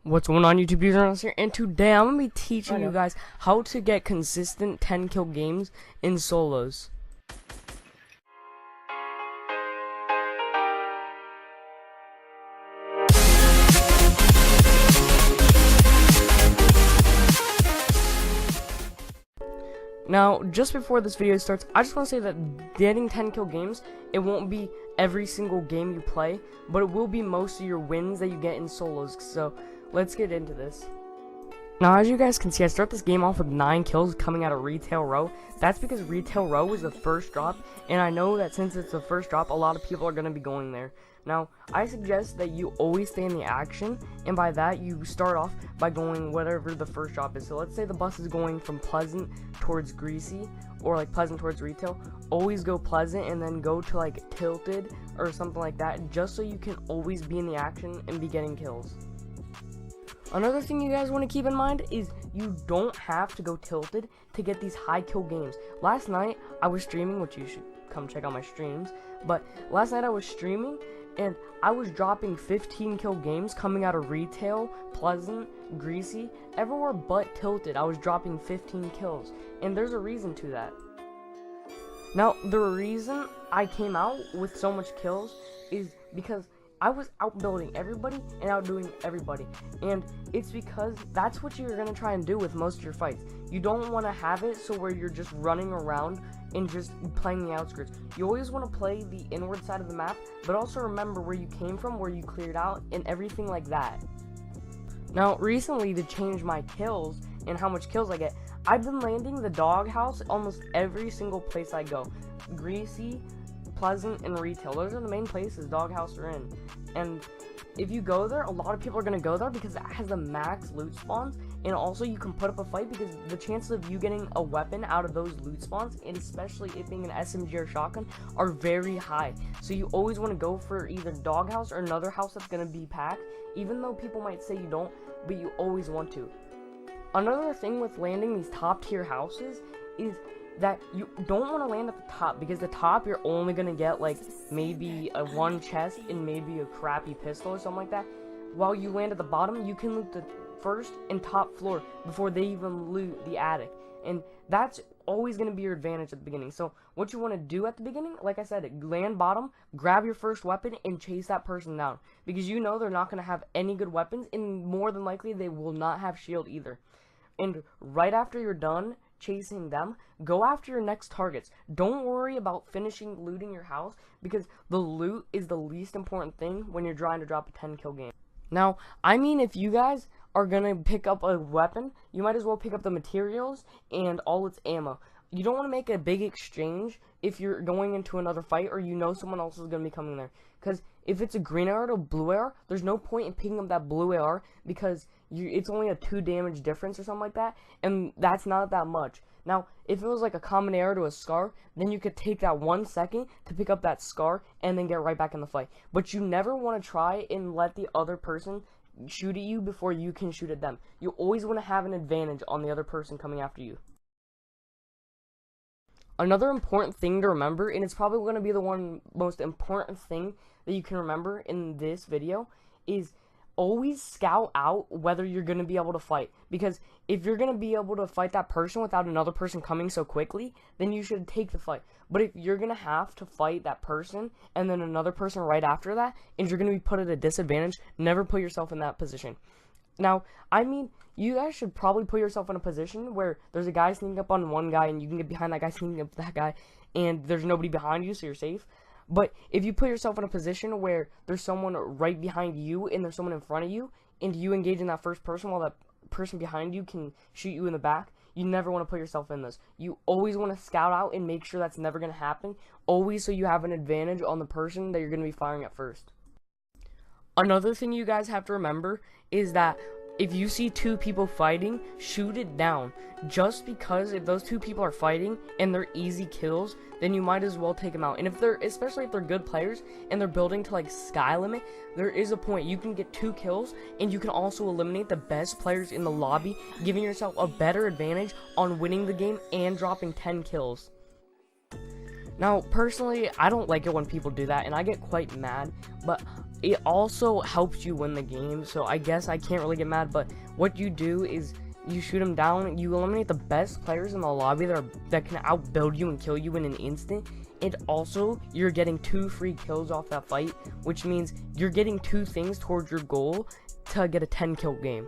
What's going on, YouTube users here? And today I'm gonna be teaching you guys how to get consistent 10 kill games in solos. Now, just before this video starts, I just want to say that getting 10 kill games, it won't be every single game you play, but it will be most of your wins that you get in solos. So let's get into this. Now, as you guys can see, I start this game off with 9 kills coming out of Retail Row. That's because Retail Row is the first drop, and I know that since it's the first drop, a lot of people are going to be going there. Now, I suggest that you always stay in the action, and by that, you start off by going whatever the first drop is. So let's say the bus is going from Pleasant towards Greasy, or like Pleasant towards Retail. Always go Pleasant and then go to like Tilted or something like that, just so you can always be in the action and be getting kills. Another thing you guys want to keep in mind is you don't have to go Tilted to get these high kill games. Last night I was streaming, which you should come check out my streams, but last night I was streaming and I was dropping 15 kill games coming out of Retail, Pleasant, Greasy, everywhere but Tilted. I was dropping 15 kills, and there's a reason to that. Now, the reason I came out with so much kills is because I was outbuilding everybody and outdoing everybody, and it's because that's what you're gonna try and do with most of your fights. You don't want to have it so where you're just running around and just playing the outskirts. You always want to play the inward side of the map, but also remember where you came from, where you cleared out, and everything like that. Now, recently, to change my kills and how much kills I get, I've been landing the doghouse almost every single place I go. Greasy, Pleasant, and Retail. Those are the main places doghouse are in. And if you go there, a lot of people are going to go there because it has the max loot spawns, and also you can put up a fight because the chances of you getting a weapon out of those loot spawns, and especially it being an SMG or shotgun, are very high. So you always want to go for either doghouse or another house that's going to be packed, even though people might say you don't, but you always want to. Another thing with landing these top tier houses is that you don't want to land at the top, because the top you're only going to get like maybe a one chest and maybe a crappy pistol or something like that. While you land at the bottom, you can loot the first and top floor before they even loot the attic, and that's always going to be your advantage at the beginning. So what you want to do at the beginning, like I said, land bottom, grab your first weapon, and chase that person down, because you know they're not going to have any good weapons, and more than likely they will not have shield either. And right after you're done chasing them, go after your next targets. Don't worry about finishing looting your house, because the loot is the least important thing when you're trying to drop a 10 kill game. Now, I mean, if you guys are gonna pick up a weapon, you might as well pick up the materials and all its ammo. You don't want to make a big exchange if you're going into another fight or you know someone else is going to be coming there. Because if it's a green AR to blue AR, there's no point in picking up that blue AR because it's only a 2 damage difference or something like that, and that's not that much. Now, if it was like a common AR to a SCAR, then you could take that 1 second to pick up that SCAR and then get right back in the fight. But you never want to try and let the other person shoot at you before you can shoot at them. You always want to have an advantage on the other person coming after you. Another important thing to remember, and it's probably going to be the most important thing that you can remember in this video, is always scout out whether you're going to be able to fight. Because if you're going to be able to fight that person without another person coming so quickly, then you should take the fight. But if you're going to have to fight that person and then another person right after that, and you're going to be put at a disadvantage, never put yourself in that position. Now, I mean, you guys should probably put yourself in a position where there's a guy sneaking up on one guy and you can get behind that guy sneaking up that guy and there's nobody behind you, so you're safe. But if you put yourself in a position where there's someone right behind you and there's someone in front of you and you engage in that first person while that person behind you can shoot you in the back, you never want to put yourself in this. You always want to scout out and make sure that's never going to happen, always, so you have an advantage on the person that you're going to be firing at first. Another thing you guys have to remember is that if you see 2 people fighting, shoot it down. Just because if those 2 people are fighting and they're easy kills, then you might as well take them out. And especially if they're good players and they're building to like sky limit, there is a point you can get 2 kills and you can also eliminate the best players in the lobby, giving yourself a better advantage on winning the game and dropping 10 kills. Now, personally, I don't like it when people do that, and I get quite mad, but it also helps you win the game, so I guess I can't really get mad. But what you do is you shoot them down, you eliminate the best players in the lobby that can outbuild you and kill you in an instant, and also you're getting 2 free kills off that fight, which means you're getting 2 things towards your goal to get a 10 kill game.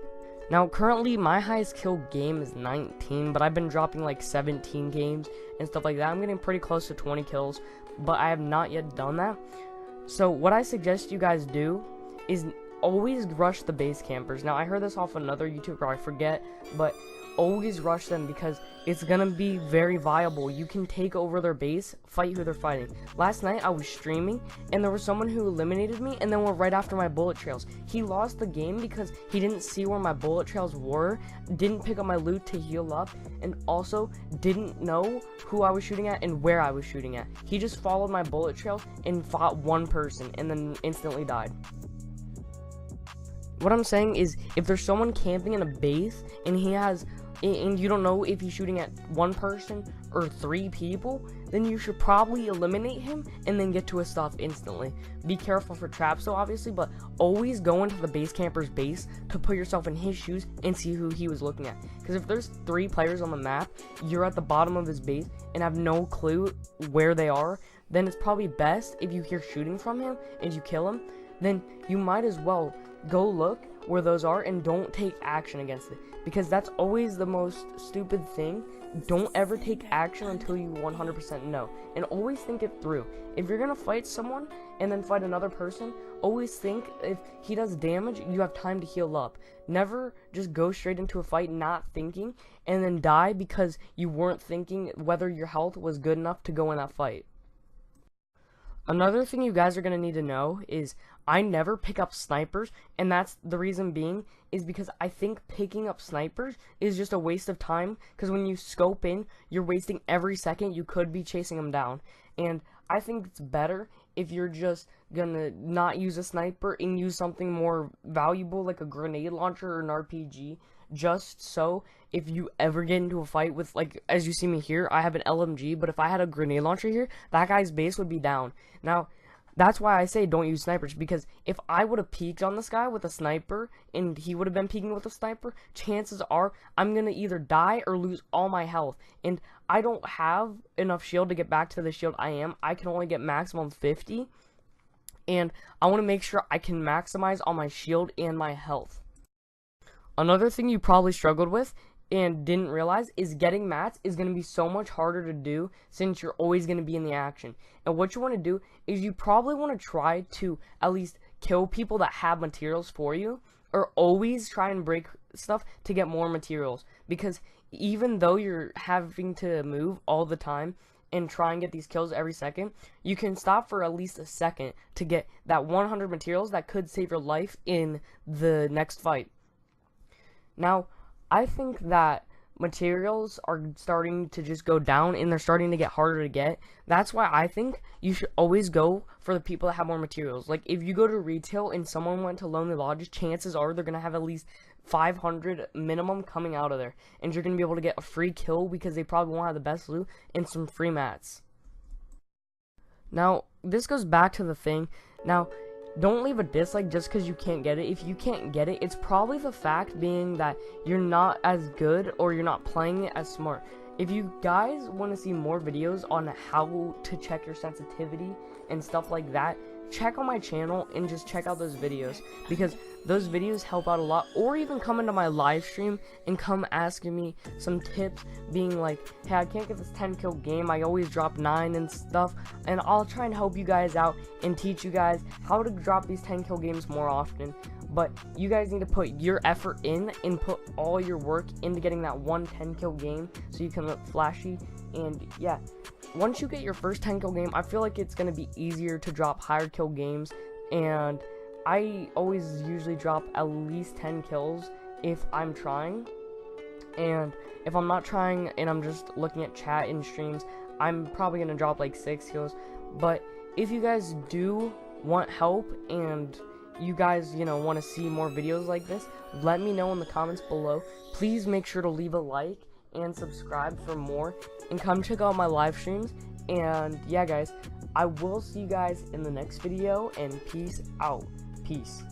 Now currently my highest kill game is 19, but I've been dropping like 17 games and stuff like that. I'm getting pretty close to 20 kills, but I have not yet done that. So what I suggest you guys do is always rush the base campers. Now I heard this off another YouTuber, I forget, but always rush them because it's gonna be very viable. You can take over their base, fight who they're fighting. Last night I was streaming and there was someone who eliminated me and then went right after my bullet trails. He lost the game because he didn't see where my bullet trails were, didn't pick up my loot to heal up, and also didn't know who I was shooting at and where I was shooting at. He just followed my bullet trails and fought one person and then instantly died. What I'm saying is, if there's someone camping in a base and you don't know if he's shooting at one person or 3 people, then you should probably eliminate him and then get to his stuff instantly. Be careful for traps though, obviously, but always go into the base camper's base to put yourself in his shoes and see who he was looking at. Because if there's 3 players on the map, you're at the bottom of his base and have no clue where they are, then it's probably best if you hear shooting from him and you kill him, then you might as well go look where those are and don't take action against it, because that's always the most stupid thing. Don't ever take action until you 100% know, and always think it through. If you're gonna fight someone and then fight another person, always think if he does damage, you have time to heal up. Never just go straight into a fight not thinking and then die because you weren't thinking whether your health was good enough to go in that fight. Another thing you guys are going to need to know is I never pick up snipers, and that's the reason being is because I think picking up snipers is just a waste of time, because when you scope in, you're wasting every second you could be chasing them down. And I think it's better if you're just gonna not use a sniper and use something more valuable like a grenade launcher or an RPG, just so if you ever get into a fight with, like, as you see me here, I have an LMG, but if I had a grenade launcher here, that guy's base would be down. Now, that's why I say don't use snipers, because if I would have peeked on this guy with a sniper and he would have been peeking with a sniper, chances are I'm gonna either die or lose all my health, and I don't have enough shield to get back to the shield I can only get maximum 50, and I want to make sure I can maximize on my shield and my health. Another thing you probably struggled with and didn't realize is getting mats is going to be so much harder to do since you're always going to be in the action. And what you want to do is you probably want to try to at least kill people that have materials for you, or always try and break stuff to get more materials, because even though you're having to move all the time and try and get these kills every second, you can stop for at least a second to get that 100 materials that could save your life in the next fight. Now, I think that materials are starting to just go down and they're starting to get harder to get. That's why I think you should always go for the people that have more materials. Like, if you go to retail and someone went to Lonely Lodges, chances are they're going to have at least 500 minimum coming out of there. And you're going to be able to get a free kill because they probably won't have the best loot and some free mats. Now, this goes back to the thing. Now, don't leave a dislike just because you can't get it. If you can't get it, it's probably the fact being that you're not as good or you're not playing it as smart. If you guys want to see more videos on how to check your sensitivity and stuff like that, check on my channel and just check out those videos, because those videos help out a lot. Or even come into my live stream and come asking me some tips, being like, hey, I can't get this 10 kill game, I always drop 9 and stuff, and I'll try and help you guys out and teach you guys how to drop these 10 kill games more often. But you guys need to put your effort in and put all your work into getting that one 10 kill game so you can look flashy. And yeah, once you get your first 10 kill game, I feel like it's going to be easier to drop higher kill games, and I always usually drop at least 10 kills if I'm trying. And if I'm not trying and I'm just looking at chat and streams, I'm probably going to drop like 6 kills. But if you guys do want help and you guys, want to see more videos like this, let me know in the comments below. Please make sure to leave a like and subscribe for more, and come check out my live streams. And yeah, guys, I will see you guys in the next video, and peace out. Peace.